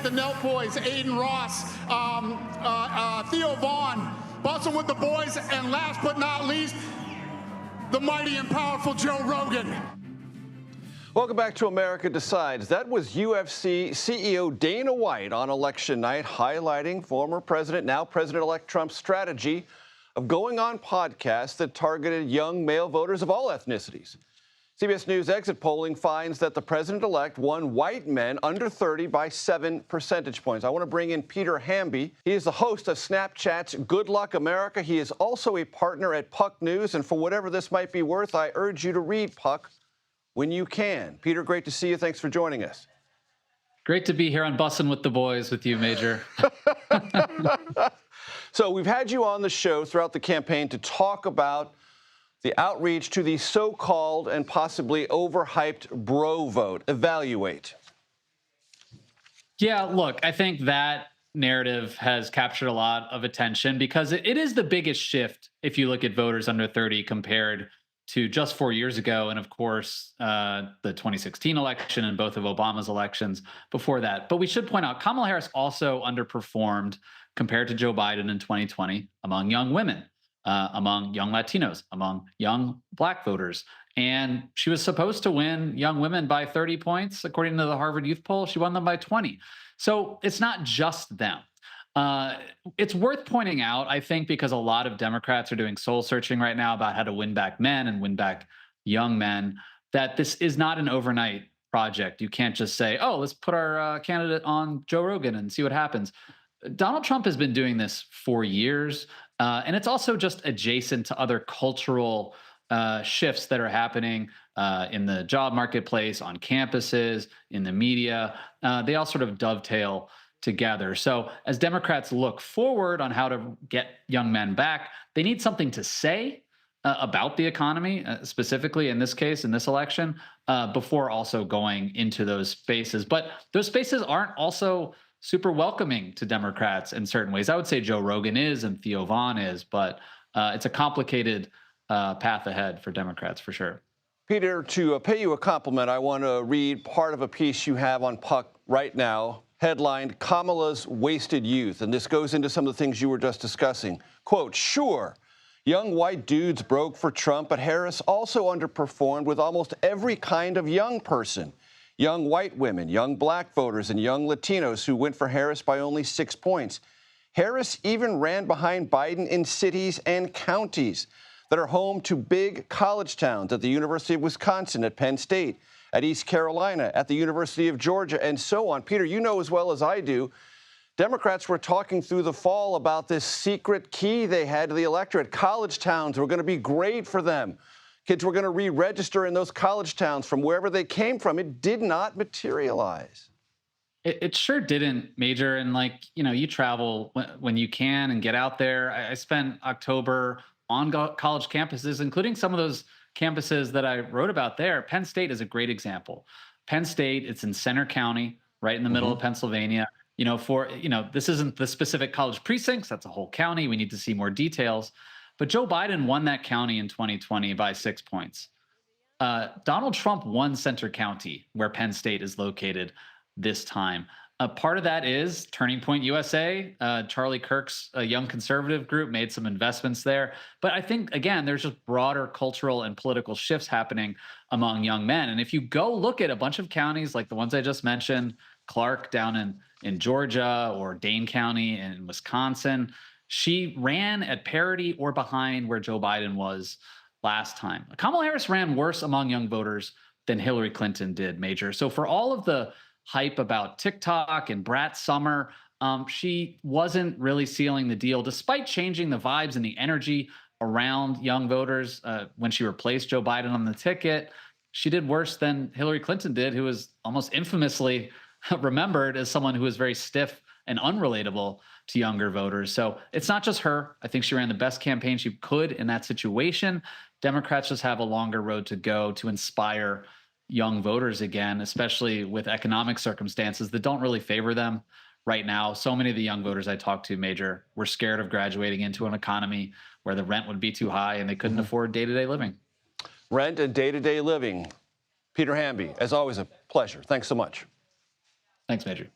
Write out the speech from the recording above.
like the Nelk Boys, Aiden Ross, Theo Vaughn, busting with the boys, and last but not least, the mighty and powerful Joe Rogan. Welcome back to America Decides. That was UFC CEO Dana White on election night, highlighting former president, now President-elect Trump's strategy of going on podcasts that targeted young male voters of all ethnicities. CBS News exit polling finds that the president-elect won white men under 30 by 7 percentage points. I want to bring in Peter Hamby. He is the host of Snapchat's Good Luck America. He is also a partner at Puck News, and for whatever this might be worth, I urge you to read Puck when you can. Peter, great to see you. Thanks for joining us. Great to be here on Bussin' with the Boys with you, Major. So we've had you on the show throughout the campaign to talk about the outreach to the so-called and possibly overhyped bro vote. Evaluate. Yeah, look, I think that narrative has captured a lot of attention because it is the biggest shift if you look at voters under 30 compared to just 4 years ago. And of course, the 2016 election and both of Obama's elections before that. But we should point out Kamala Harris also underperformed compared to Joe Biden in 2020 among young women, among young Latinos, among young Black voters. And she was supposed to win young women by 30 points. According to the Harvard Youth Poll, she won them by 20. So it's not just them. It's worth pointing out, I think, because a lot of Democrats are doing soul searching right now about how to win back men and win back young men, that this is not an overnight project. You can't just say, oh, let's put our candidate on Joe Rogan and see what happens. Donald Trump has been doing this for years. And it's also just adjacent to other cultural shifts that are happening in the job marketplace, on campuses, in the media. They all sort of dovetail together. So as Democrats look forward on how to get young men back, they need something to say about the economy, specifically in this case, in this election, before also going into those spaces. But those spaces aren't also super welcoming to Democrats in certain ways. I would say Joe Rogan is and Theo Vaughn is, but it's a complicated path ahead for Democrats for sure. Peter, to pay you a compliment, I want to read part of a piece you have on Puck right now, headlined Kamala's Wasted Youth. And this goes into some of the things you were just discussing. Quote, sure, young white dudes broke for Trump, but Harris also underperformed with almost every kind of young person. Young white women, young Black voters, and young Latinos who went for Harris by only 6 points. Harris even ran behind Biden in cities and counties that are home to big college towns, at the University of Wisconsin, at Penn State, at East Carolina, at the University of Georgia, and so on. Peter, you know as well as I do, Democrats were talking through the fall about this secret key they had to the electorate. College towns were going to be great for them. Kids were going to re-register in those college towns from wherever they came from. It did not materialize. It sure didn't, Major. And you travel when you can and get out there. I spent October on college campuses, including some of those campuses that I wrote about there. Penn State is a great example. Penn State, it's in Center County, right in the middle of Pennsylvania. This isn't the specific college precincts. That's a whole county. We need to see more details. But Joe Biden won that county in 2020 by 6 points. Donald Trump won Center County, where Penn State is located this time. Part of that is Turning Point USA. Charlie Kirk's young conservative group made some investments there. But I think, again, there's just broader cultural and political shifts happening among young men. And if you go look at a bunch of counties like the ones I just mentioned, Clark down in Georgia or Dane County in Wisconsin, she ran at parity or behind where Joe Biden was last time. Kamala Harris ran worse among young voters than Hillary Clinton did, Major. So for all of the hype about TikTok and Brat Summer, she wasn't really sealing the deal, despite changing the vibes and the energy around young voters. When she replaced Joe Biden on the ticket, she did worse than Hillary Clinton did, who was almost infamously remembered as someone who was very stiff and unrelatable to younger voters. So it's not just her. I think she ran the best campaign she could in that situation. Democrats just have a longer road to go to inspire young voters again, especially with economic circumstances that don't really favor them right now. So many of the young voters I talked to, Major, were scared of graduating into an economy where the rent would be too high and they couldn't afford day-to-day living. Rent and day-to-day living. Peter Hamby, as always, a pleasure. Thanks so much. Thanks, Major.